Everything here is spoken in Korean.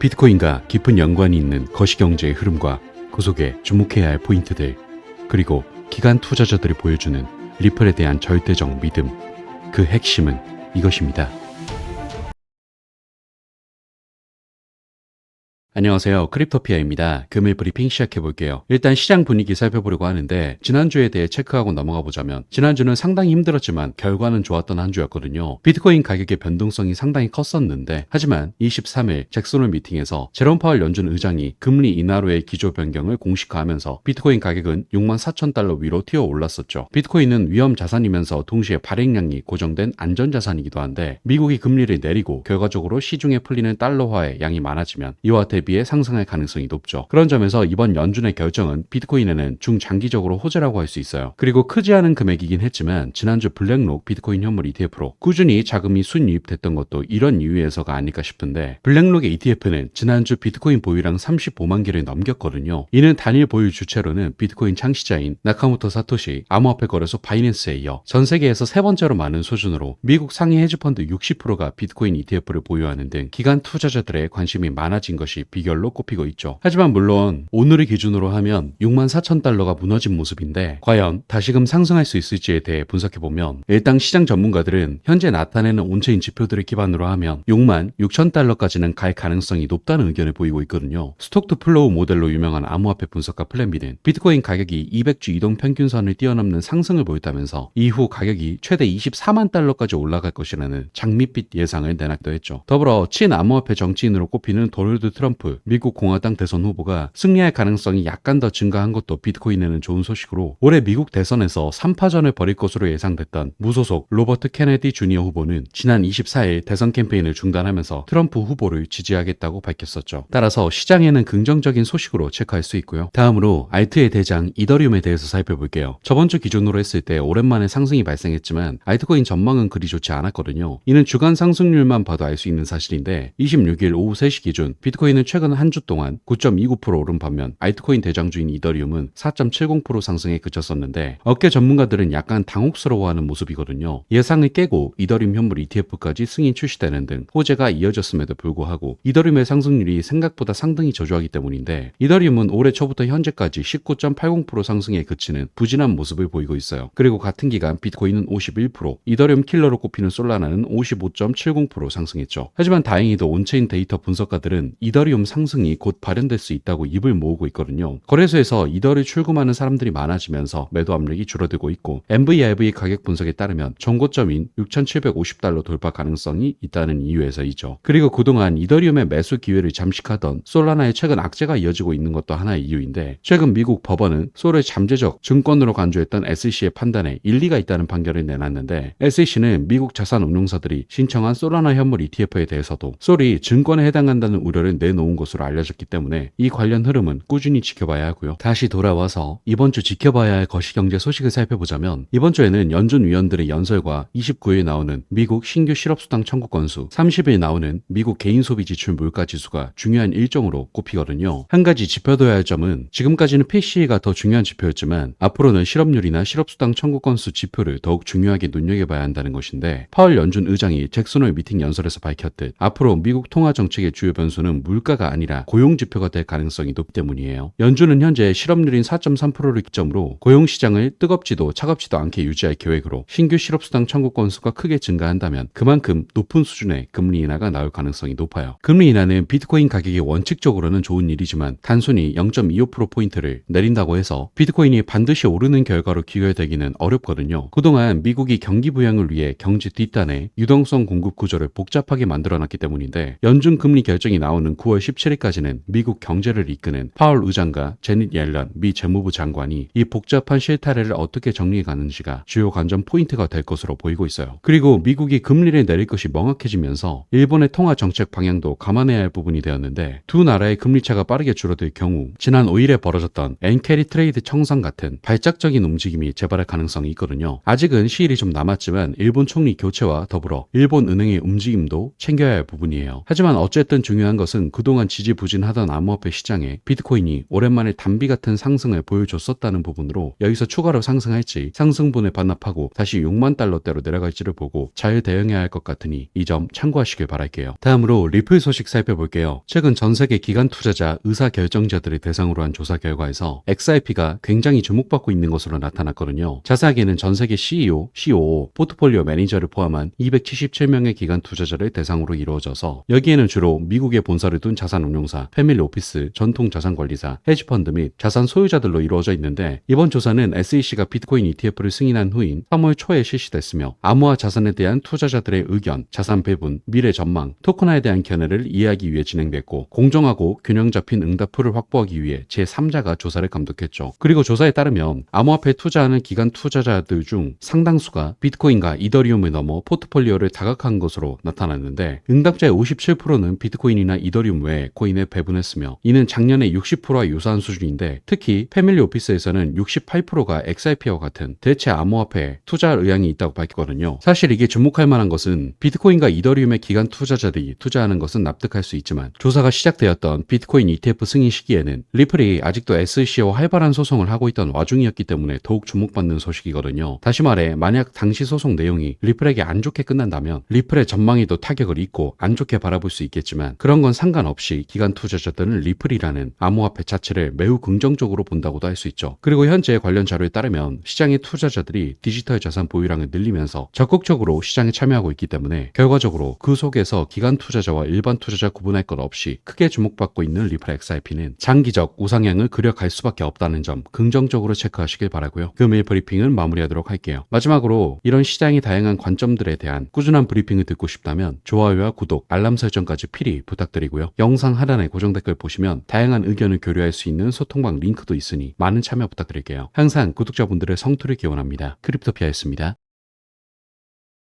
비트코인과 깊은 연관이 있는 거시경제의 흐름과 그 속에 주목해야 할 포인트들, 그리고 기관 투자자들이 보여주는 리플에 대한 절대적 믿음, 그 핵심은 이것입니다. 안녕하세요. 크립토피아입니다. 금일 브리핑 시작해볼게요. 일단 시장 분위기 살펴보려고 하는데 지난주에 대해 체크하고 넘어가 보자면 지난주는 상당히 힘들었지만 결과는 좋았던 한 주였거든요. 비트코인 가격의 변동성이 상당히 컸었는데 하지만 23일 잭슨홀 미팅에서 제롬 파월 연준 의장이 금리 인하로의 기조 변경을 공식화하면서 비트코인 가격은 64,000달러 위로 튀어 올랐었죠. 비트코인은 위험 자산이면서 동시에 발행량이 고정된 안전 자산이기도 한데 미국이 금리를 내리고 결과적으로 시중에 풀리는 달러화의 양이 많아지면 이와 대비해 상승할 가능성이 높죠. 그런 점에서 이번 연준의 결정은 비트코인에는 중장기적으로 호재라고 할 수 있어요. 그리고 크지 않은 금액이긴 했지만 지난주 블랙록 비트코인 현물 ETF로 꾸준히 자금이 순유입됐던 것도 이런 이유에서가 아닐까 싶은데, 블랙록의 ETF는 지난주 비트코인 보유량 35만 개를 넘겼거든요. 이는 단일 보유 주체로는 비트코인 창시자인 나카모토 사토시, 암호화폐 거래소 바이낸스에 이어 전 세계에서 세 번째로 많은 수준으로 미국 상위 헤지펀드 60%가 비트코인 ETF를 보유하는 등 기관 투자자들의 관심이 많아진 것이 비결로 꼽히고 있죠. 하지만 물론 오늘의 기준으로 하면 64,000달러가 무너진 모습인데 과연 다시금 상승할 수 있을지에 대해 분석해보면, 일단 시장 전문가들은 현재 나타내는 온체인 지표들을 기반으로 하면 66,000달러까지는 갈 가능성이 높다는 의견을 보이고 있거든요. 스톡 투 플로우 모델로 유명한 암호화폐 분석가 플랜비는 비트코인 가격이 200주 이동 평균선을 뛰어넘는 상승을 보였다면서 이후 가격이 최대 24만 달러까지 올라갈 것이라는 장밋빛 예상을 내놨기도 했죠. 더불어 친암호화폐 정치인으로 꼽히는 도널드 트럼프 미국 공화당 대선 후보가 승리할 가능성이 약간 더 증가한 것도 비트코인에는 좋은 소식으로, 올해 미국 대선에서 3파전을 벌일 것으로 예상됐던 무소속 로버트 케네디 주니어 후보는 지난 24일 대선 캠페인을 중단하면서 트럼프 후보를 지지하겠다고 밝혔었죠. 따라서 시장에는 긍정적인 소식으로 체크할 수 있고요. 다음으로 알트의 대장 이더리움에 대해서 살펴볼게요. 저번 주 기준으로 했을 때 오랜만에 상승이 발생했지만 알트코인 전망은 그리 좋지 않았거든요. 이는 주간 상승률만 봐도 알 수 있는 사실인데 26일 오후 3시 기준 비트코인은 최근 한 주 동안 9.29% 오른 반면 알트코인 대장주인 이더리움은 4.70% 상승에 그쳤었는데 업계 전문가들은 약간 당혹스러워하는 모습이거든요. 예상을 깨고 이더리움 현물 ETF까지 승인 출시되는 등 호재가 이어졌음에도 불구하고 이더리움의 상승률이 생각보다 상당히 저조하기 때문인데, 이더리움은 올해 초부터 현재까지 19.80% 상승에 그치는 부진한 모습을 보이고 있어요. 그리고 같은 기간 비트코인은 51%, 이더리움 킬러로 꼽히는 솔라나는 55.70% 상승했죠. 하지만 다행히도 온체인 데이터 분석가들은 이더리움 상승이 곧 발현될 수 있다고 입을 모으고 있거든요. 거래소에서 이더를 출금하는 사람들이 많아지면서 매도 압력이 줄어들고 있고, MVRV 가격 분석에 따르면 정고점인 6,750달러 돌파 가능성이 있다는 이유에서이죠. 그리고 그동안 이더리움의 매수 기회를 잠식하던 솔라나의 최근 악재가 이어지고 있는 것도 하나의 이유인데, 최근 미국 법원은 솔을 잠재적 증권으로 간주했던 SEC의 판단에 일리가 있다는 판결을 내놨는데, SEC는 미국 자산운용사들이 신청한 솔라나 현물 ETF에 대해서도 솔이 증권에 해당한다는 우려를 내놓은 것으로 알려졌기 때문에 이 관련 흐름은 꾸준히 지켜봐야 하고요. 다시 돌아와서 이번 주 지켜봐야 할 거시경제 소식을 살펴보자면, 이번 주에는 연준 위원들의 연설과 29일 나오는 미국 신규 실업수당 청구 건수, 30일 나오는 미국 개인소비 지출 물가지수가 중요한 일정으로 꼽히거든요. 한 가지 짚어둬야 할 점은, 지금까지는 PCE가 더 중요한 지표였지만 앞으로는 실업률이나 실업수당 청구 건수 지표를 더욱 중요하게 눈여겨봐야 한다는 것인데, 파월 연준 의장이 잭슨홀 미팅 연설에서 밝혔듯 앞으로 미국 통화정책의 주요 변수는 물가가 아니라 고용지표가 될 가능성이 높기 때문이에요. 연준은 현재 실업률인 4.3%를 기점으로 고용시장을 뜨겁지도 차갑지도 않게 유지할 계획으로, 신규 실업수당 청구 건수가 크게 증가한다면 그만큼 높은 수준의 금리 인하가 나올 가능성이 높아요. 금리 인하는 비트코인 가격이 원칙적으로는 좋은 일이지만 단순히 0.25%포인트를 내린다고 해서 비트코인이 반드시 오르는 결과로 귀결되기는 어렵거든요. 그동안 미국이 경기 부양을 위해 경제 뒷단에 유동성 공급 구조를 복잡하게 만들어놨기 때문인데, 연준 금리 결정이 나오는 9월 17일까지는 미국 경제를 이끄는 파월 의장과 제닛 옐런 미 재무부 장관이 이 복잡한 실타래를 어떻게 정리해 가는지가 주요 관전 포인트가 될 것으로 보이고 있어요. 그리고 미국이 금리를 내릴 것이 명확해지면서 일본의 통화 정책 방향도 감안해야 할 부분이 되었는데, 두 나라의 금리 차가 빠르게 줄어들 경우 지난 5일에 벌어졌던 엔캐리 트레이드 청산 같은 발작적인 움직임이 재발할 가능성이 있거든요. 아직은 시일이 좀 남았지만 일본 총리 교체와 더불어 일본 은행의 움직임도 챙겨야 할 부분이에요. 하지만 어쨌든 중요한 것은 그동안 그동안 지지부진하던 암호화폐 시장에 비트코인이 오랜만에 단비 같은 상승을 보여줬었다는 부분으로 여기서 추가로 상승할지 상승분을 반납하고 다시 6만 달러대로 내려갈지를 보고 잘 대응해야 할 것 같으니 이 점 참고하시길 바랄게요. 다음으로 리플 소식 살펴볼게요. 최근 전 세계 기관 투자자 의사결정자들을 대상으로 한 조사 결과에서 XRP가 굉장히 주목받고 있는 것으로 나타났거든요. 자세하게는 전 세계 CEO, COO, 포트폴리오 매니저를 포함한 277명의 기관 투자자를 대상으로 이루어져서 여기에는 주로 미국의 본사를 둔 자산운용사, 패밀리 오피스, 전통 자산관리사, 헤지펀드 및 자산 소유자들로 이루어져 있는데 이번 조사는 SEC가 비트코인 ETF를 승인한 후인 3월 초에 실시됐으며 암호화 자산에 대한 투자자들의 의견, 자산 배분, 미래 전망, 토큰화에 대한 견해를 이해하기 위해 진행됐고 공정하고 균형 잡힌 응답풀을 확보하기 위해 제3자가 조사를 감독했죠. 그리고 조사에 따르면 암호화폐에 투자하는 기관 투자자들 중 상당수가 비트코인과 이더리움을 넘어 포트폴리오를 다각한 것으로 나타났는데 응답자의 57%는 비트코인이나 이더리움 외에 코인에 배분했으며 이는 작년에 60%와 유사한 수준인데 특히 패밀리 오피스에서는 68%가 XRP와 같은 대체 암호화폐에 투자할 의향이 있다고 밝혔거든요. 사실 이게 주목할 만한 것은 비트코인과 이더리움의 기관 투자자들이 투자하는 것은 납득할 수 있지만 조사가 시작되었던 비트코인 ETF 승인 시기에는 리플이 아직도 SEC와 활발한 소송을 하고 있던 와중이었기 때문에 더욱 주목받는 소식이거든요. 다시 말해 만약 당시 소송 내용이 리플에게 안 좋게 끝난다면 리플의 전망에도 타격을 입고 안 좋게 바라볼 수 있겠지만 그런 건 상관없이 기관 투자자들은 리플이라는 암호화폐 자체를 매우 긍정적으로 본다고도 할 수 있죠. 그리고 현재 관련 자료에 따르면 시장의 투자자들이 디지털 자산 보유량을 늘리면서 적극적으로 시장에 참여하고 있기 때문에 결과적으로 그 속에서 기관 투자자와 일반 투자자 구분할 것 없이 크게 주목받고 있는 리플 XRP는 장기적 우상향을 그려갈 수밖에 없다는 점 긍정적으로 체크하시길 바라고요. 금일 브리핑은 마무리하도록 할게요. 마지막으로 이런 시장의 다양한 관점들에 대한 꾸준한 브리핑을 듣고 싶다면 좋아요와 구독, 알람 설정까지 필히 부탁드리고요. 영상 하단에 고정 댓글 보시면 다양한 의견을 교류할 수 있는 소통방 링크도 있으니 많은 참여 부탁드릴게요. 항상 구독자분들의 성투를 기원합니다. 크립토피아였습니다.